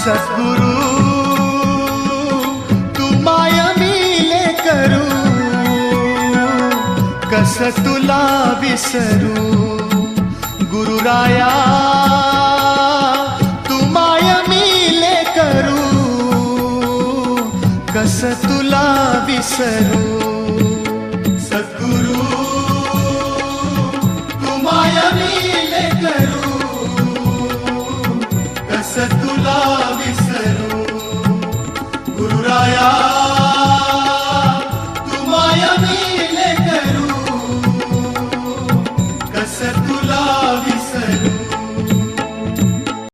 सद्गुरु तू माय मिले करू, कस तुला विसरू. गुरुराया तू माय मिले करू, कस तुला विसरू.